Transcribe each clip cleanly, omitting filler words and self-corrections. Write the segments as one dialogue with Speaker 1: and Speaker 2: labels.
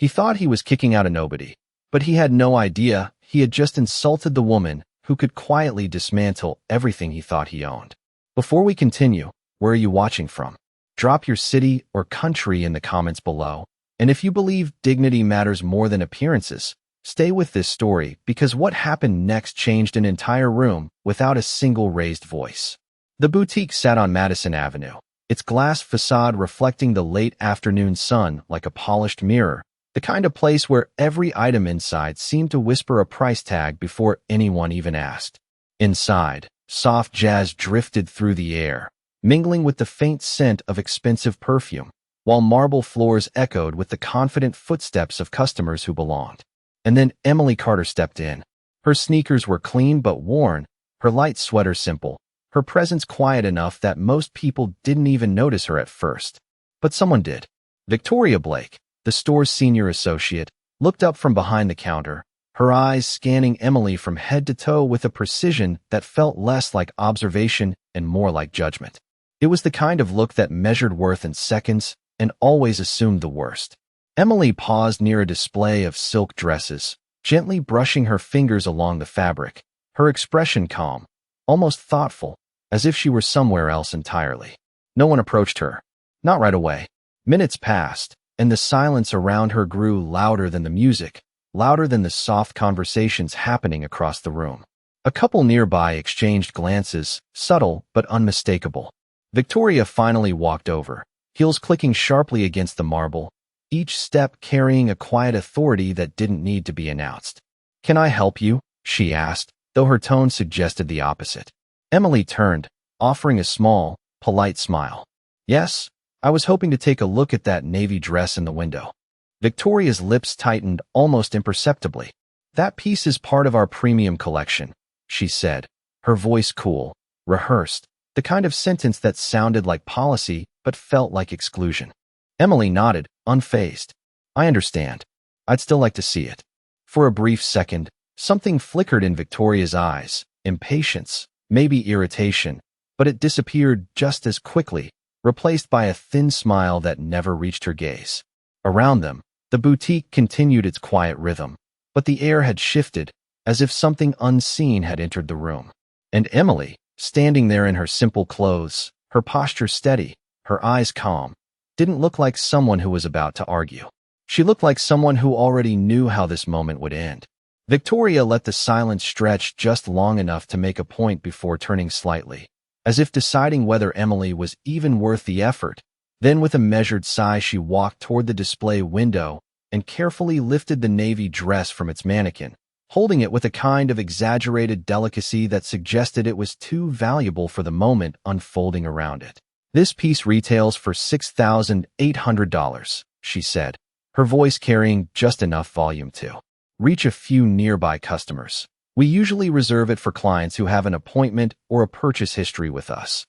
Speaker 1: He thought he was kicking out a nobody, but he had no idea he had just insulted the woman who could quietly dismantle everything he thought he owned. Before we continue, where are you watching from? Drop your city or country in the comments below. And if you believe dignity matters more than appearances, stay with this story because what happened next changed an entire room without a single raised voice. The boutique sat on Madison Avenue, its glass facade reflecting the late afternoon sun like a polished mirror, the kind of place where every item inside seemed to whisper a price tag before anyone even asked. Inside, soft jazz drifted through the air, mingling with the faint scent of expensive perfume, while marble floors echoed with the confident footsteps of customers who belonged. And then Emily Carter stepped in. Her sneakers were clean but worn, her light sweater simple, her presence quiet enough that most people didn't even notice her at first. But someone did. Victoria Blake, the store's senior associate, looked up from behind the counter, her eyes scanning Emily from head to toe with a precision that felt less like observation and more like judgment. It was the kind of look that measured worth in seconds and always assumed the worst. Emily paused near a display of silk dresses, gently brushing her fingers along the fabric, her expression calm, almost thoughtful, as if she were somewhere else entirely. No one approached her. Not right away. Minutes passed, and the silence around her grew louder than the music, louder than the soft conversations happening across the room. A couple nearby exchanged glances, subtle but unmistakable. Victoria finally walked over, heels clicking sharply against the marble, each step carrying a quiet authority that didn't need to be announced. "Can I help you?" she asked, though her tone suggested the opposite. Emily turned, offering a small, polite smile. "Yes, I was hoping to take a look at that navy dress in the window." Victoria's lips tightened almost imperceptibly. "That piece is part of our premium collection," she said, her voice cool, rehearsed, the kind of sentence that sounded like policy but felt like exclusion. Emily nodded, unfazed. "I understand. I'd still like to see it." For a brief second, something flickered in Victoria's eyes, impatience, maybe irritation, but it disappeared just as quickly, replaced by a thin smile that never reached her gaze. Around them, the boutique continued its quiet rhythm, but the air had shifted, as if something unseen had entered the room. And Emily, standing there in her simple clothes, her posture steady, her eyes calm, didn't look like someone who was about to argue. She looked like someone who already knew how this moment would end. Victoria let the silence stretch just long enough to make a point before turning slightly, as if deciding whether Emily was even worth the effort. Then with a measured sigh she walked toward the display window and carefully lifted the navy dress from its mannequin, holding it with a kind of exaggerated delicacy that suggested it was too valuable for the moment unfolding around it. "This piece retails for $6,800, she said, her voice carrying just enough volume to reach a few nearby customers. "We usually reserve it for clients who have an appointment or a purchase history with us."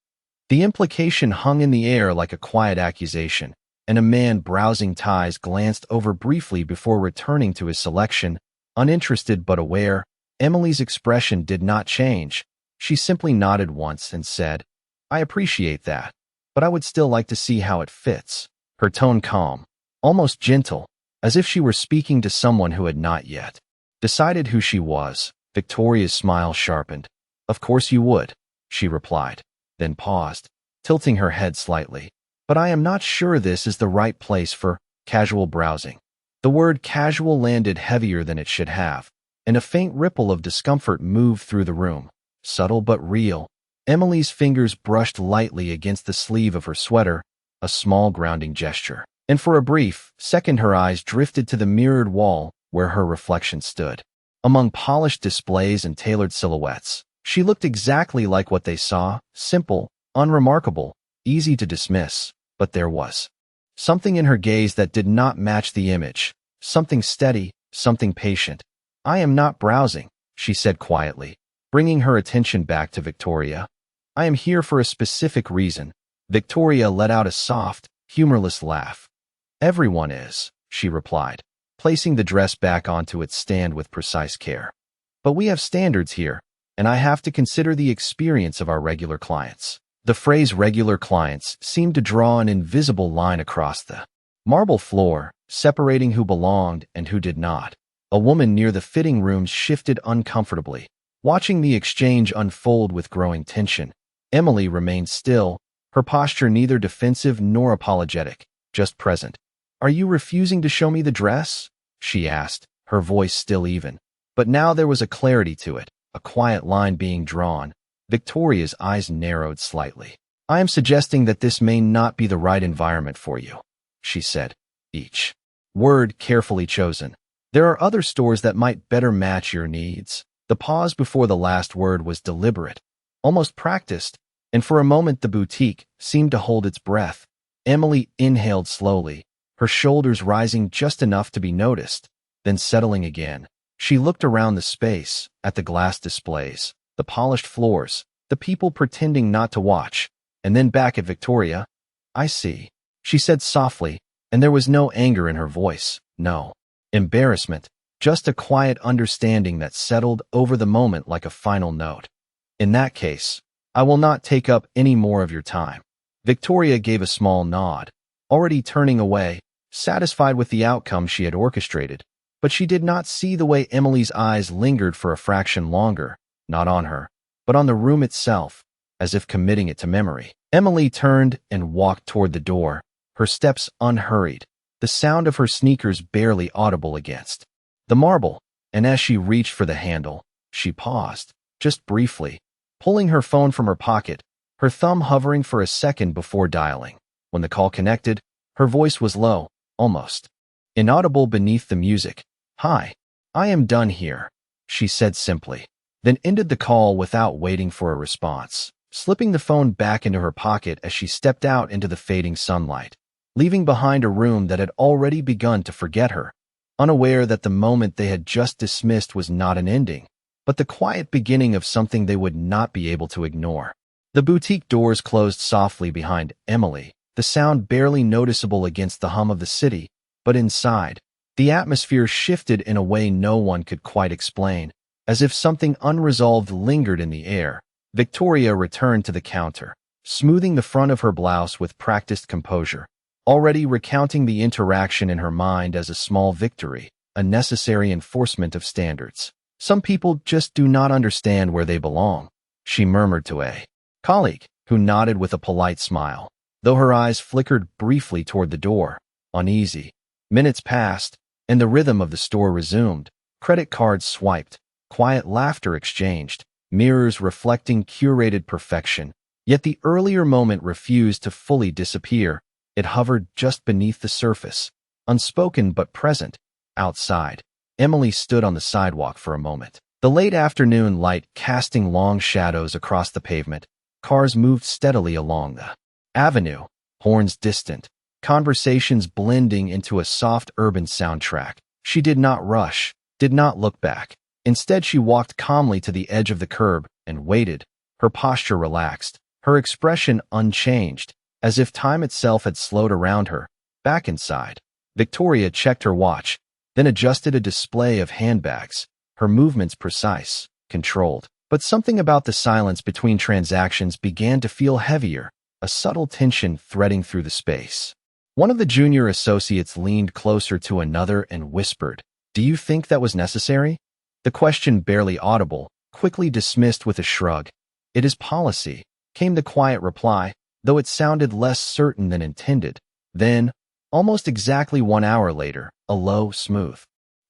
Speaker 1: The implication hung in the air like a quiet accusation, and a man browsing ties glanced over briefly before returning to his selection, uninterested but aware. Emily's expression did not change. She simply nodded once and said, "I appreciate that, but I would still like to see how it fits." Her tone calm, almost gentle, as if she were speaking to someone who had not yet decided who she was. Victoria's smile sharpened. "Of course you would," she replied, then paused, tilting her head slightly. "But I am not sure this is the right place for casual browsing." The word casual landed heavier than it should have, and a faint ripple of discomfort moved through the room, subtle but real. Emily's fingers brushed lightly against the sleeve of her sweater, a small grounding gesture. And for a brief second her eyes drifted to the mirrored wall where her reflection stood. Among polished displays and tailored silhouettes, she looked exactly like what they saw, simple, unremarkable, easy to dismiss, but there was something in her gaze that did not match the image, something steady, something patient. "I am not browsing," she said quietly, bringing her attention back to Victoria. "I am here for a specific reason." Victoria let out a soft, humorless laugh. "Everyone is," she replied, placing the dress back onto its stand with precise care. "But we have standards here, and I have to consider the experience of our regular clients." The phrase regular clients seemed to draw an invisible line across the marble floor, separating who belonged and who did not. A woman near the fitting rooms shifted uncomfortably, watching the exchange unfold with growing tension. Emily remained still, her posture neither defensive nor apologetic, just present. "Are you refusing to show me the dress?" she asked, her voice still even. But now there was a clarity to it, a quiet line being drawn. Victoria's eyes narrowed slightly. "I am suggesting that this may not be the right environment for you," she said, each word carefully chosen. "There are other stores that might better match your needs." The pause before the last word was deliberate, almost practiced, and for a moment the boutique seemed to hold its breath. Emily inhaled slowly, her shoulders rising just enough to be noticed, then settling again. She looked around the space, at the glass displays, the polished floors, the people pretending not to watch, and then back at Victoria. "I see," she said softly, and there was no anger in her voice, no embarrassment, just a quiet understanding that settled over the moment like a final note. "In that case, I will not take up any more of your time." Victoria gave a small nod, already turning away, satisfied with the outcome she had orchestrated. But she did not see the way Emily's eyes lingered for a fraction longer, not on her, but on the room itself, as if committing it to memory. Emily turned and walked toward the door, her steps unhurried, the sound of her sneakers barely audible against the marble, and as she reached for the handle, she paused, just briefly, pulling her phone from her pocket, her thumb hovering for a second before dialing. When the call connected, her voice was low, almost inaudible beneath the music. "Hi, I am done here," she said simply, then ended the call without waiting for a response, slipping the phone back into her pocket as she stepped out into the fading sunlight, leaving behind a room that had already begun to forget her, unaware that the moment they had just dismissed was not an ending, but the quiet beginning of something they would not be able to ignore. The boutique doors closed softly behind Emily, the sound barely noticeable against the hum of the city, but inside, the atmosphere shifted in a way no one could quite explain, as if something unresolved lingered in the air. Victoria returned to the counter, smoothing the front of her blouse with practiced composure, already recounting the interaction in her mind as a small victory, a necessary enforcement of standards. "Some people just do not understand where they belong," she murmured to a colleague, who nodded with a polite smile, though her eyes flickered briefly toward the door. Uneasy. Minutes passed, and the rhythm of the store resumed. Credit cards swiped, quiet laughter exchanged, mirrors reflecting curated perfection. Yet the earlier moment refused to fully disappear. It hovered just beneath the surface, unspoken but present. Outside, Emily stood on the sidewalk for a moment, the late afternoon light casting long shadows across the pavement. Cars moved steadily along the avenue, horns distant, conversations blending into a soft urban soundtrack. She did not rush, did not look back. Instead, she walked calmly to the edge of the curb and waited, her posture relaxed, her expression unchanged, as if time itself had slowed around her. Back inside, Victoria checked her watch, then adjusted a display of handbags, her movements precise, controlled. But something about the silence between transactions began to feel heavier, a subtle tension threading through the space. One of the junior associates leaned closer to another and whispered, "Do you think that was necessary?" The question, barely audible, quickly dismissed with a shrug. "It is policy," came the quiet reply, though it sounded less certain than intended. Then, almost exactly 1 hour later, a low, smooth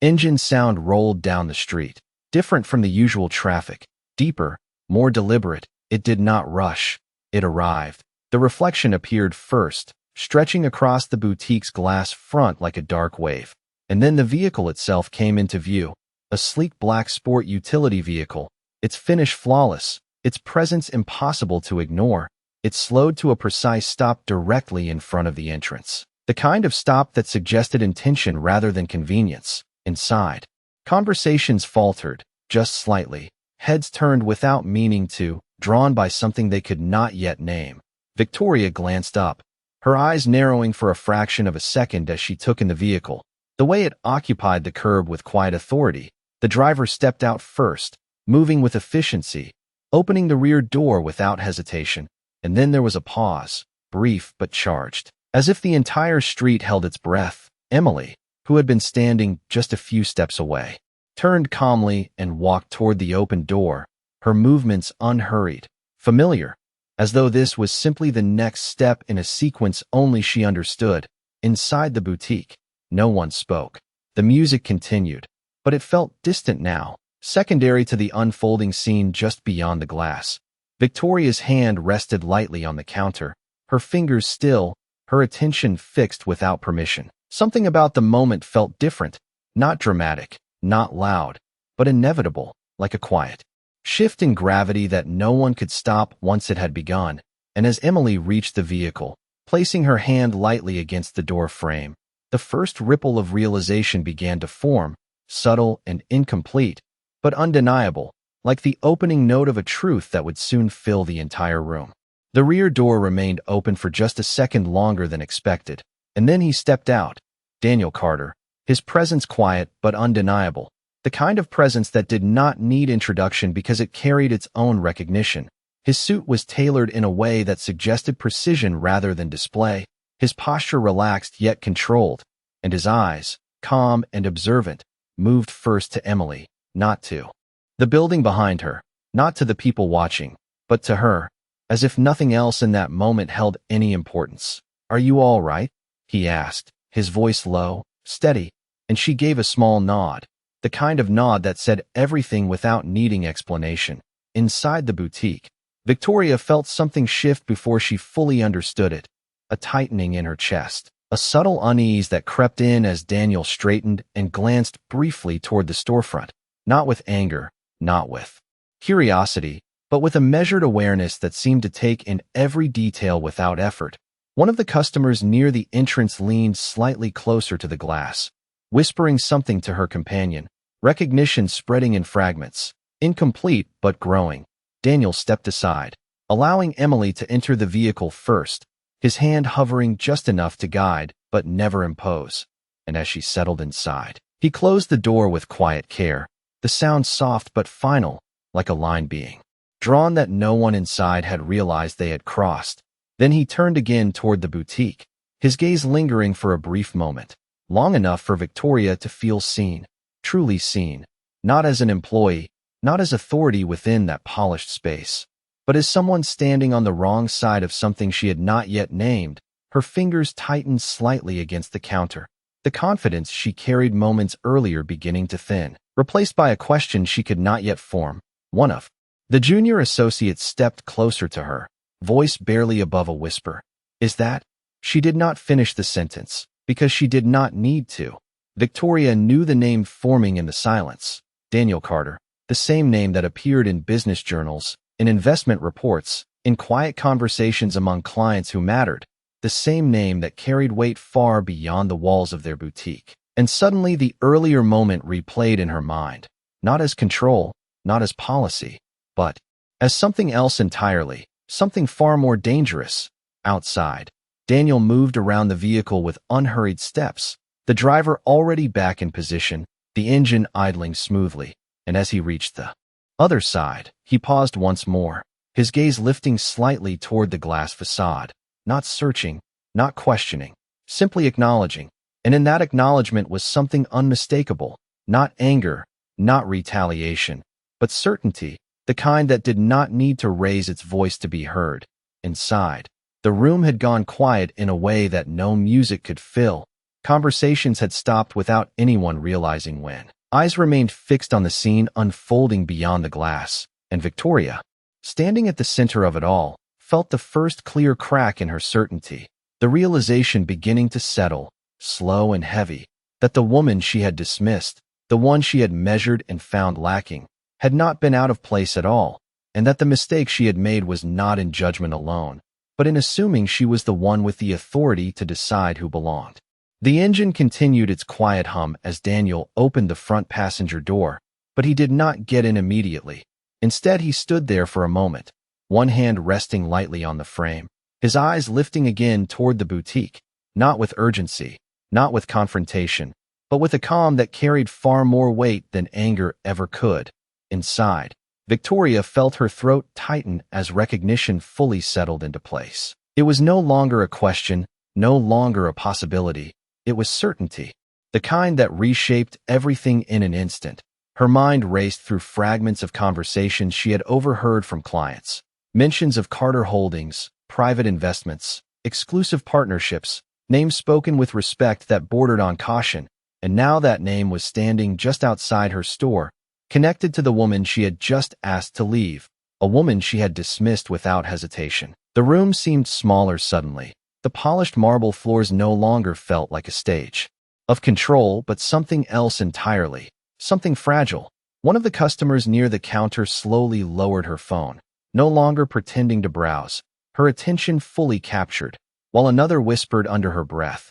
Speaker 1: engine sound rolled down the street, different from the usual traffic, deeper, more deliberate. It did not rush. It arrived. The reflection appeared first, stretching across the boutique's glass front like a dark wave. And then the vehicle itself came into view, a sleek black sport utility vehicle, its finish flawless, its presence impossible to ignore. It slowed to a precise stop directly in front of the entrance, the kind of stop that suggested intention rather than convenience. Inside, conversations faltered, just slightly, heads turned without meaning to, drawn by something they could not yet name. Victoria glanced up, her eyes narrowing for a fraction of a second as she took in the vehicle. The way it occupied the curb with quiet authority. The driver stepped out first, moving with efficiency, opening the rear door without hesitation. And then there was a pause, brief but charged, as if the entire street held its breath. Emily, who had been standing just a few steps away, turned calmly and walked toward the open door, her movements unhurried, familiar, as though this was simply the next step in a sequence only she understood. Inside the boutique, no one spoke. The music continued, but it felt distant now, secondary to the unfolding scene just beyond the glass. Victoria's hand rested lightly on the counter, her fingers still, her attention fixed without permission. Something about the moment felt different, not dramatic, not loud, but inevitable, like a quiet shift in gravity that no one could stop once it had begun. And as Emily reached the vehicle, placing her hand lightly against the door frame, the first ripple of realization began to form, subtle and incomplete, but undeniable, like the opening note of a truth that would soon fill the entire room. The rear door remained open for just a second longer than expected, and then he stepped out. Daniel Carter, his presence quiet but undeniable, the kind of presence that did not need introduction because it carried its own recognition. His suit was tailored in a way that suggested precision rather than display, his posture relaxed yet controlled, and his eyes, calm and observant, moved first to Emily, not to the building behind her, not to the people watching, but to her, as if nothing else in that moment held any importance. "Are you all right?" he asked, his voice low, steady, and she gave a small nod, the kind of nod that said everything without needing explanation. Inside the boutique, Victoria felt something shift before she fully understood it, a tightening in her chest, a subtle unease that crept in as Daniel straightened and glanced briefly toward the storefront, not with anger, not with curiosity, but with a measured awareness that seemed to take in every detail without effort. One of the customers near the entrance leaned slightly closer to the glass, whispering something to her companion, recognition spreading in fragments, incomplete but growing. Daniel stepped aside, allowing Emily to enter the vehicle first, his hand hovering just enough to guide but never impose. And as she settled inside, he closed the door with quiet care, the sound soft but final, like a line being drawn that no one inside had realized they had crossed. Then he turned again toward the boutique, his gaze lingering for a brief moment, long enough for Victoria to feel seen, truly seen, not as an employee, not as authority within that polished space, but as someone standing on the wrong side of something she had not yet named. Her fingers tightened slightly against the counter, the confidence she carried moments earlier beginning to thin, replaced by a question she could not yet form. One of the junior associates stepped closer to her, voice barely above a whisper. "Is that?" She did not finish the sentence, because she did not need to. Victoria knew the name forming in the silence. Daniel Carter, the same name that appeared in business journals, in investment reports, in quiet conversations among clients who mattered, the same name that carried weight far beyond the walls of their boutique. And suddenly the earlier moment replayed in her mind, not as control, not as policy, but as something else entirely, something far more dangerous. Outside, Daniel moved around the vehicle with unhurried steps, the driver already back in position, the engine idling smoothly, and as he reached the other side, he paused once more, his gaze lifting slightly toward the glass facade, not searching, not questioning, simply acknowledging. And in that acknowledgement was something unmistakable, not anger, not retaliation, but certainty, the kind that did not need to raise its voice to be heard. Inside, the room had gone quiet in a way that no music could fill. Conversations had stopped without anyone realizing when. Eyes remained fixed on the scene unfolding beyond the glass, and Victoria, standing at the center of it all, felt the first clear crack in her certainty, the realization beginning to settle, slow and heavy, that the woman she had dismissed, the one she had measured and found lacking, had not been out of place at all, and that the mistake she had made was not in judgment alone, but in assuming she was the one with the authority to decide who belonged. The engine continued its quiet hum as Daniel opened the front passenger door, but he did not get in immediately. Instead, he stood there for a moment, one hand resting lightly on the frame, his eyes lifting again toward the boutique, not with urgency, not with confrontation, but with a calm that carried far more weight than anger ever could. Inside, Victoria felt her throat tighten as recognition fully settled into place. It was no longer a question, no longer a possibility. It was certainty, the kind that reshaped everything in an instant. Her mind raced through fragments of conversations she had overheard from clients. Mentions of Carter Holdings, private investments, exclusive partnerships, names spoken with respect that bordered on caution, and now that name was standing just outside her store, connected to the woman she had just asked to leave, a woman she had dismissed without hesitation. The room seemed smaller suddenly. The polished marble floors no longer felt like a stage of control, but something else entirely, something fragile. One of the customers near the counter slowly lowered her phone, no longer pretending to browse, her attention fully captured, while another whispered under her breath,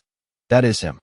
Speaker 1: "That is him."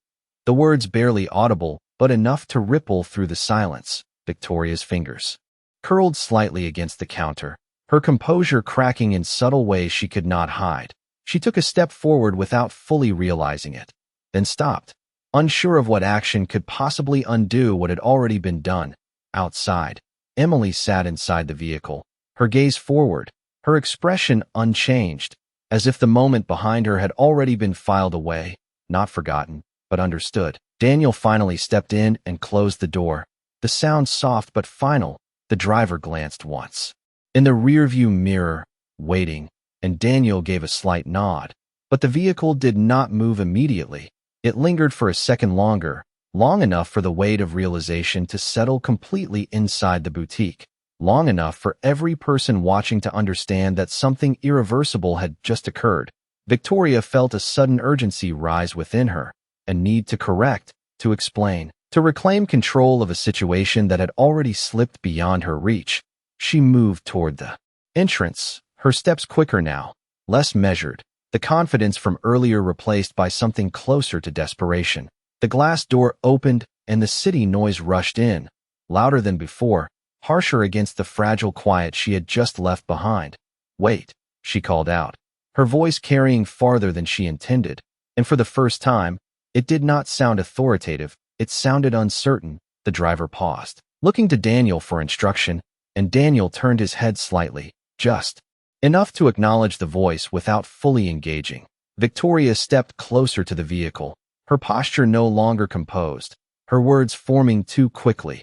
Speaker 1: The words barely audible, but enough to ripple through the silence. Victoria's fingers curled slightly against the counter, her composure cracking in subtle ways she could not hide. She took a step forward without fully realizing it, then stopped, unsure of what action could possibly undo what had already been done. Outside, Emily sat inside the vehicle, her gaze forward, her expression unchanged, as if the moment behind her had already been filed away, not forgotten, but understood. Daniel finally stepped in and closed the door, the sound soft but final. The driver glanced once in the rearview mirror, waiting, and Daniel gave a slight nod. But the vehicle did not move immediately. It lingered for a second longer, long enough for the weight of realization to settle completely inside the boutique, long enough for every person watching to understand that something irreversible had just occurred. Victoria felt a sudden urgency rise within her, a need to correct, to explain, to reclaim control of a situation that had already slipped beyond her reach. She moved toward the entrance, her steps quicker now, less measured, the confidence from earlier replaced by something closer to desperation. The glass door opened, and the city noise rushed in, louder than before, harsher against the fragile quiet she had just left behind. "Wait," she called out, her voice carrying farther than she intended, and for the first time, it did not sound authoritative, it sounded uncertain. The driver paused, looking to Daniel for instruction, and Daniel turned his head slightly, just enough to acknowledge the voice without fully engaging. Victoria stepped closer to the vehicle, her posture no longer composed, her words forming too quickly.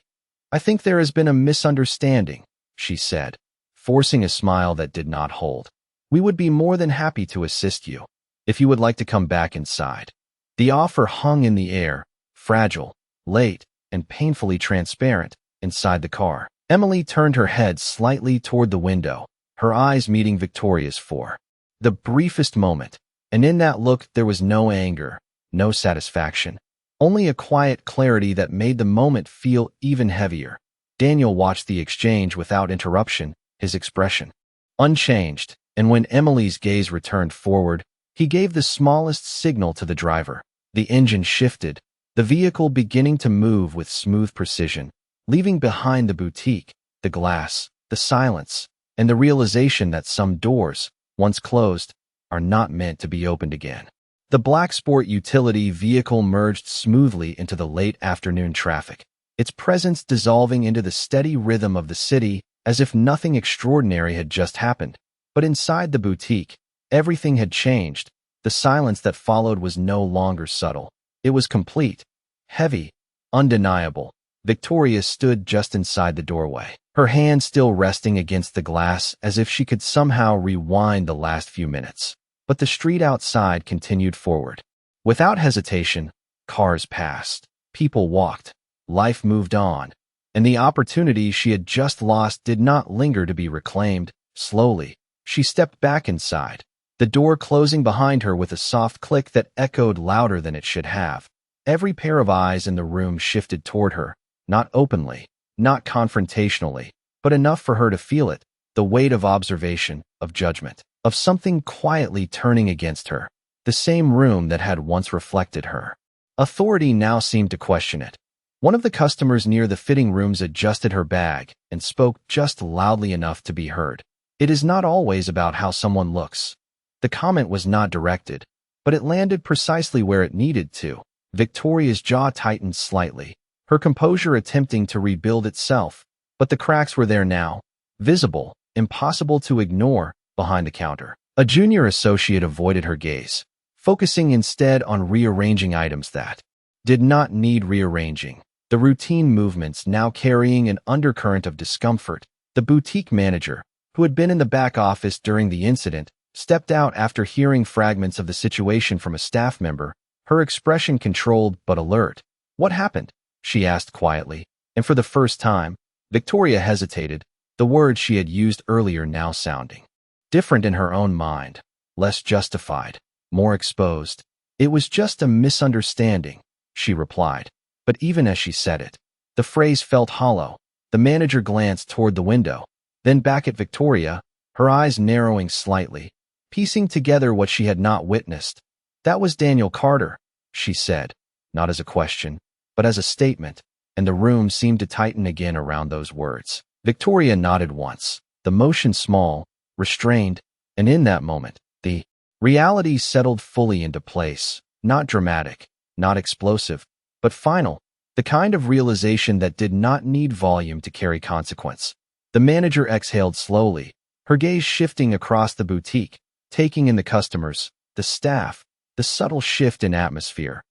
Speaker 1: "I think there has been a misunderstanding," she said, forcing a smile that did not hold. "We would be more than happy to assist you, if you would like to come back inside." The offer hung in the air, fragile, late, and painfully transparent, inside the car. Emily turned her head slightly toward the window, her eyes meeting Victoria's for the briefest moment, and in that look there was no anger, no satisfaction, only a quiet clarity that made the moment feel even heavier. Daniel watched the exchange without interruption, his expression unchanged, and when Emily's gaze returned forward, he gave the smallest signal to the driver. The engine shifted, the vehicle beginning to move with smooth precision, leaving behind the boutique, the glass, the silence, and the realization that some doors, once closed, are not meant to be opened again. The black sport utility vehicle merged smoothly into the late afternoon traffic, its presence dissolving into the steady rhythm of the city as if nothing extraordinary had just happened. But inside the boutique, everything had changed. The silence that followed was no longer subtle. It was complete, heavy, undeniable. Victoria stood just inside the doorway, her hand still resting against the glass as if she could somehow rewind the last few minutes. But the street outside continued forward. Without hesitation, cars passed, people walked, life moved on, and the opportunity she had just lost did not linger to be reclaimed. Slowly, she stepped back inside, the door closing behind her with a soft click that echoed louder than it should have. Every pair of eyes in the room shifted toward her, not openly, not confrontationally, but enough for her to feel it, the weight of observation, of judgment, of something quietly turning against her, the same room that had once reflected her. Authority now seemed to question it. One of the customers near the fitting rooms adjusted her bag and spoke just loudly enough to be heard. "It is not always about how someone looks." The comment was not directed, but it landed precisely where it needed to. Victoria's jaw tightened slightly, her composure attempting to rebuild itself, but the cracks were there now, visible, impossible to ignore, behind the counter. A junior associate avoided her gaze, focusing instead on rearranging items that did not need rearranging. The routine movements now carrying an undercurrent of discomfort. The boutique manager, who had been in the back office during the incident, stepped out after hearing fragments of the situation from a staff member, her expression controlled but alert. "What happened?" she asked quietly, and for the first time, Victoria hesitated, the words she had used earlier now sounding different in her own mind, less justified, more exposed. "It was just a misunderstanding," she replied. But even as she said it, the phrase felt hollow. The manager glanced toward the window, then back at Victoria, her eyes narrowing slightly, piecing together what she had not witnessed. "That was Daniel Carter," she said, not as a question, but as a statement, and the room seemed to tighten again around those words. Victoria nodded once, the motion small, restrained, and in that moment, the reality settled fully into place, not dramatic, not explosive, but final, the kind of realization that did not need volume to carry consequence. The manager exhaled slowly, her gaze shifting across the boutique, taking in the customers, the staff, the subtle shift in atmosphere.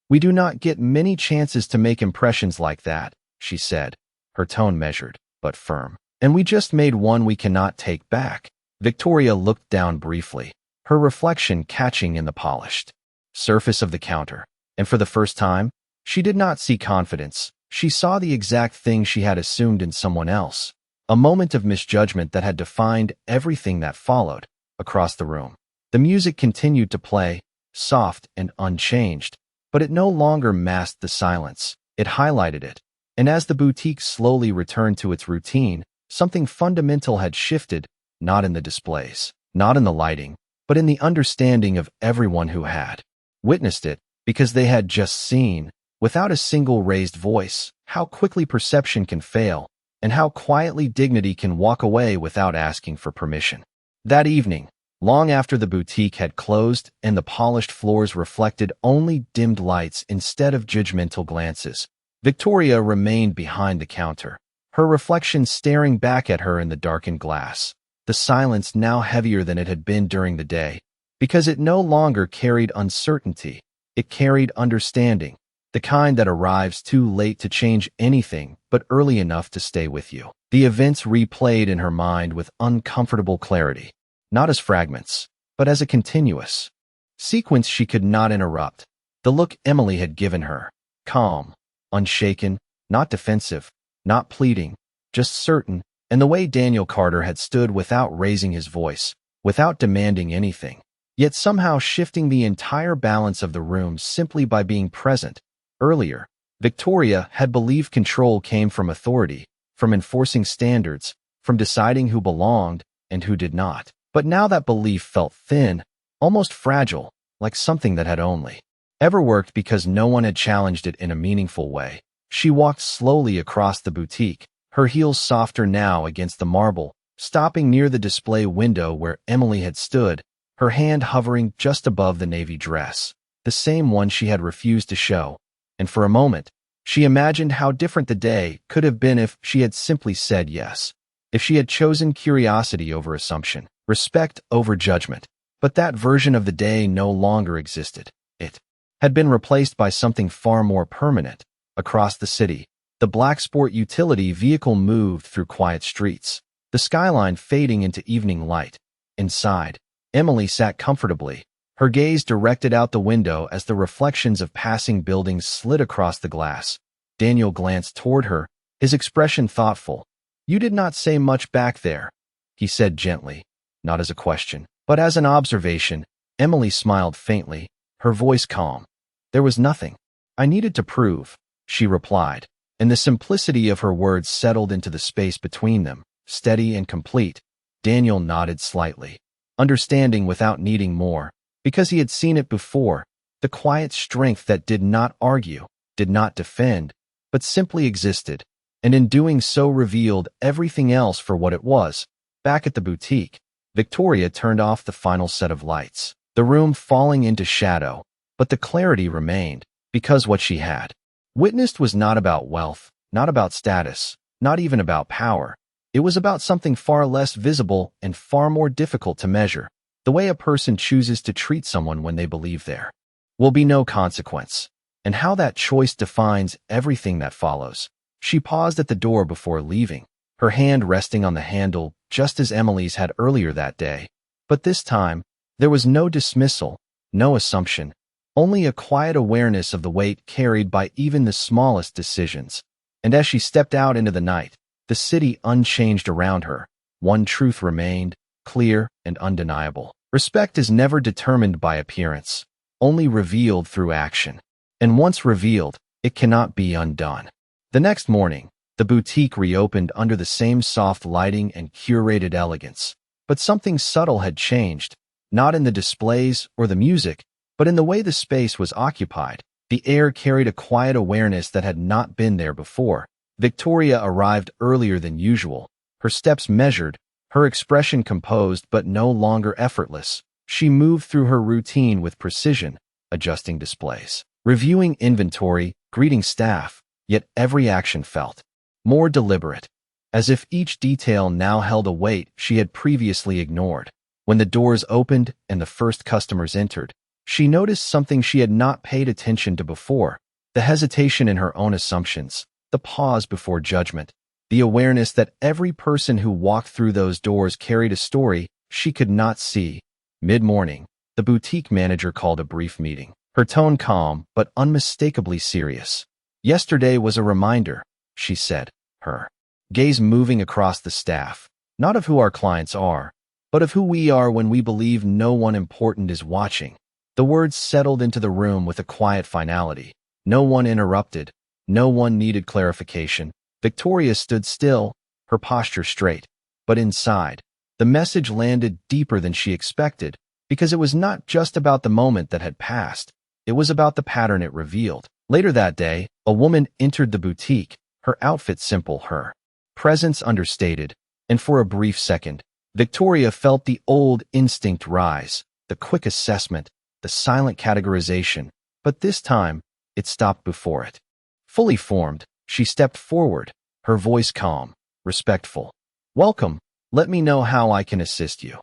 Speaker 1: "We do not get many chances to make impressions like that," she said, her tone measured, but firm. "And we just made one we cannot take back." Victoria looked down briefly, her reflection catching in the polished surface of the counter, and for the first time, she did not see confidence. She saw the exact thing she had assumed in someone else, a moment of misjudgment that had defined everything that followed. Across the room, the music continued to play, soft and unchanged, but it no longer masked the silence, it highlighted it. And as the boutique slowly returned to its routine, something fundamental had shifted, not in the displays, not in the lighting, but in the understanding of everyone who had witnessed it, because they had just seen, without a single raised voice, how quickly perception can fail, and how quietly dignity can walk away without asking for permission. That evening, long after the boutique had closed and the polished floors reflected only dimmed lights instead of judgmental glances, Victoria remained behind the counter, her reflection staring back at her in the darkened glass, the silence now heavier than it had been during the day, because it no longer carried uncertainty, it carried understanding, the kind that arrives too late to change anything but early enough to stay with you. The events replayed in her mind with uncomfortable clarity, not as fragments, but as a continuous sequence she could not interrupt. The look Emily had given her, calm, unshaken, not defensive, not pleading, just certain, and the way Daniel Carter had stood without raising his voice, without demanding anything, yet somehow shifting the entire balance of the room simply by being present. Earlier, Victoria had believed control came from authority, from enforcing standards, from deciding who belonged and who did not. But now that belief felt thin, almost fragile, like something that had only ever worked because no one had challenged it in a meaningful way. She walked slowly across the boutique, her heels softer now against the marble, stopping near the display window where Emily had stood, her hand hovering just above the navy dress, the same one she had refused to show. And for a moment, she imagined how different the day could have been if she had simply said yes, if she had chosen curiosity over assumption, respect over judgment. But that version of the day no longer existed. It had been replaced by something far more permanent. Across the city, the black sport utility vehicle moved through quiet streets, the skyline fading into evening light. Inside, Emily sat comfortably, her gaze directed out the window as the reflections of passing buildings slid across the glass. Daniel glanced toward her, his expression thoughtful. "You did not say much back there," he said gently, not as a question, but as an observation. Emily smiled faintly, her voice calm. "There was nothing I needed to prove," she replied, and the simplicity of her words settled into the space between them, steady and complete. Daniel nodded slightly, understanding without needing more, because he had seen it before, the quiet strength that did not argue, did not defend, but simply existed, and in doing so revealed everything else for what it was. Back at the boutique, Victoria turned off the final set of lights, the room falling into shadow, but the clarity remained, because what she had witnessed was not about wealth, not about status, not even about power. It was about something far less visible and far more difficult to measure. The way a person chooses to treat someone when they believe there will be no consequence. and how that choice defines everything that follows. She paused at the door before leaving, her hand resting on the handle just as Emily's had earlier that day. But this time, there was no dismissal, no assumption, only a quiet awareness of the weight carried by even the smallest decisions. And as she stepped out into the night, the city unchanged around her, one truth remained, clear and undeniable. Respect is never determined by appearance, only revealed through action. And once revealed, it cannot be undone. The next morning, the boutique reopened under the same soft lighting and curated elegance. But something subtle had changed, not in the displays or the music, but in the way the space was occupied. The air carried a quiet awareness that had not been there before. Victoria arrived earlier than usual, her steps measured, her expression composed but no longer effortless. She moved through her routine with precision, adjusting displays, reviewing inventory, greeting staff, yet every action felt more deliberate, as if each detail now held a weight she had previously ignored. When the doors opened and the first customers entered, she noticed something she had not paid attention to before: the hesitation in her own assumptions, the pause before judgment, the awareness that every person who walked through those doors carried a story she could not see. Mid-morning, the boutique manager called a brief meeting, her tone calm but unmistakably serious. "Yesterday was a reminder," she said, her gaze moving across the staff, "not of who our clients are, but of who we are when we believe no one important is watching." The words settled into the room with a quiet finality. No one interrupted. No one needed clarification. Victoria stood still, her posture straight. But inside, the message landed deeper than she expected, because it was not just about the moment that had passed. It was about the pattern it revealed. Later that day, a woman entered the boutique, her outfit simple, her presence understated, and for a brief second, Victoria felt the old instinct rise, the quick assessment, the silent categorization. But this time, it stopped before it. Fully formed, she stepped forward, her voice calm, respectful. "Welcome, let me know how I can assist you."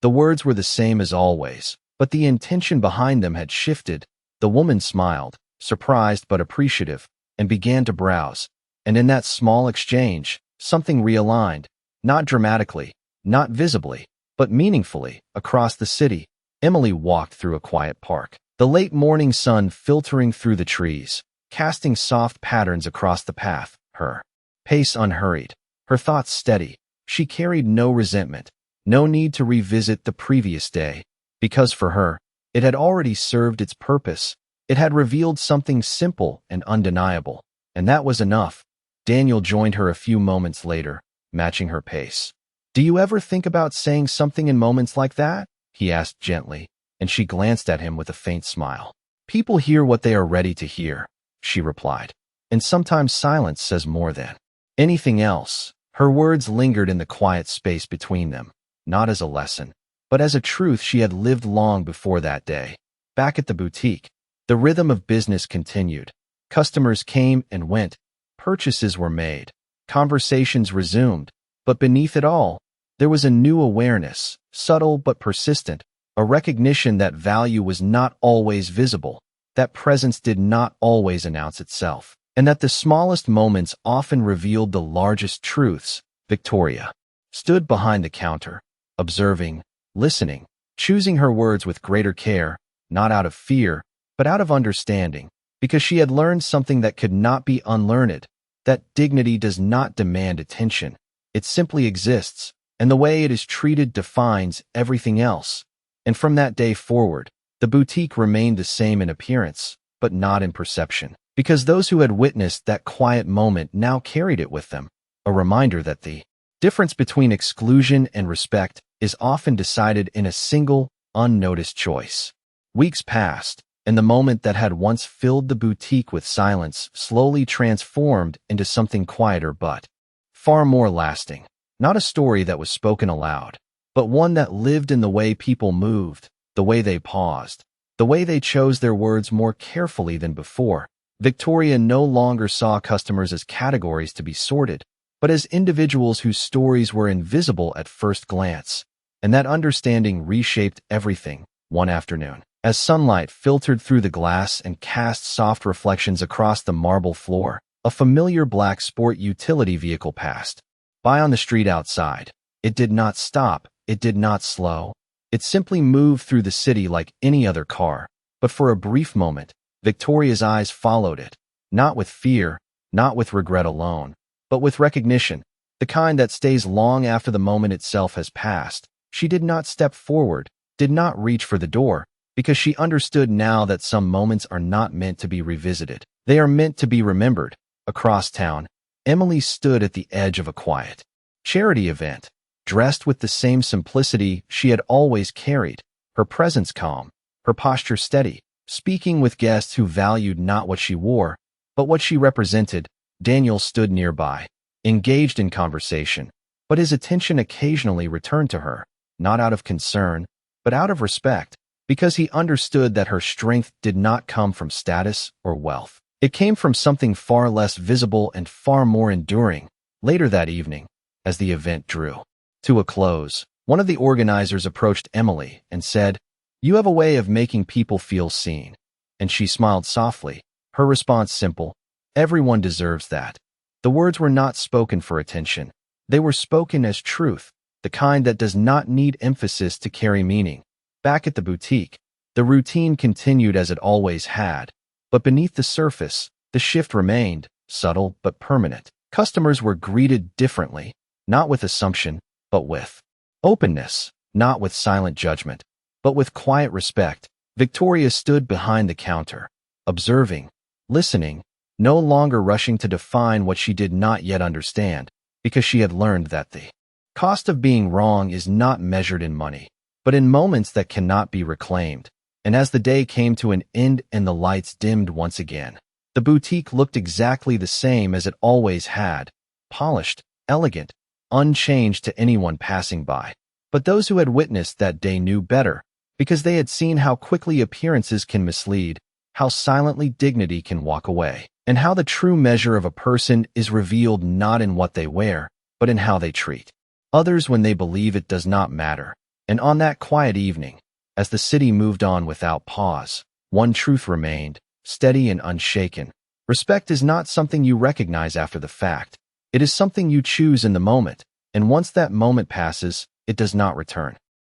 Speaker 1: The words were the same as always, but the intention behind them had shifted. The woman smiled, surprised but appreciative, and began to browse. And in that small exchange, something realigned, not dramatically, not visibly, but meaningfully, across the city. Emily walked through a quiet park, the late morning sun filtering through the trees, casting soft patterns across the path, her pace unhurried, her thoughts steady. She carried no resentment, no need to revisit the previous day, because for her, it had already served its purpose. It had revealed something simple and undeniable, and that was enough. Daniel joined her a few moments later, matching her pace. "Do you ever think about saying something in moments like that?" he asked gently, and she glanced at him with a faint smile. "People hear what they are ready to hear," she replied, "and sometimes silence says more than anything else." Her words lingered in the quiet space between them, not as a lesson, but as a truth she had lived long before that day. Back at the boutique, the rhythm of business continued. Customers came and went, purchases were made, conversations resumed, but beneath it all, there was a new awareness, subtle but persistent, a recognition that value was not always visible, that presence did not always announce itself, and that the smallest moments often revealed the largest truths. Victoria stood behind the counter, observing, listening, choosing her words with greater care, not out of fear, but out of understanding, because she had learned something that could not be unlearned, that dignity does not demand attention. It simply exists, and the way it is treated defines everything else. And from that day forward, the boutique remained the same in appearance, but not in perception, because those who had witnessed that quiet moment now carried it with them, a reminder that the difference between exclusion and respect is often decided in a single, unnoticed choice. Weeks passed, and the moment that had once filled the boutique with silence slowly transformed into something quieter but far more lasting. Not a story that was spoken aloud, but one that lived in the way people moved, the way they paused, the way they chose their words more carefully than before. Victoria no longer saw customers as categories to be sorted, but as individuals whose stories were invisible at first glance. And that understanding reshaped everything. One afternoon, As sunlight filtered through the glass and cast soft reflections across the marble floor, a familiar black sport utility vehicle passed by on the street outside. It did not stop, it did not slow. It simply moved through the city like any other car. But for a brief moment, Victoria's eyes followed it, not with fear, not with regret alone, but with recognition, the kind that stays long after the moment itself has passed. She did not step forward, did not reach for the door, because she understood now that some moments are not meant to be revisited. They are meant to be remembered. Across town, Emily stood at the edge of a quiet charity event, dressed with the same simplicity she had always carried, her presence calm, her posture steady, speaking with guests who valued not what she wore, but what she represented. Daniel stood nearby, engaged in conversation, but his attention occasionally returned to her, not out of concern, but out of respect, because he understood that her strength did not come from status or wealth. It came from something far less visible and far more enduring. Later that evening, as the event drew to a close, one of the organizers approached Emily and said, "You have a way of making people feel seen." And she smiled softly, her response simple, "Everyone deserves that." The words were not spoken for attention. They were spoken as truth, the kind that does not need emphasis to carry meaning. Back at the boutique, the routine continued as it always had. But beneath the surface, the shift remained, subtle but permanent. Customers were greeted differently, not with assumption, but with openness, not with silent judgment, but with quiet respect. Victoria stood behind the counter, observing, listening, no longer rushing to define what she did not yet understand, because she had learned that the cost of being wrong is not measured in money, but in moments that cannot be reclaimed. And as the day came to an end and the lights dimmed once again, the boutique looked exactly the same as it always had, polished, elegant, unchanged to anyone passing by. But those who had witnessed that day knew better, because they had seen how quickly appearances can mislead, how silently dignity can walk away, and how the true measure of a person is revealed not in what they wear, but in how they treat others when they believe it does not matter. And on that quiet evening, as the city moved on without pause, one truth remained, steady and unshaken. Respect is not something you recognize after the fact. It is something you choose in the moment, and once that moment passes, it does not return.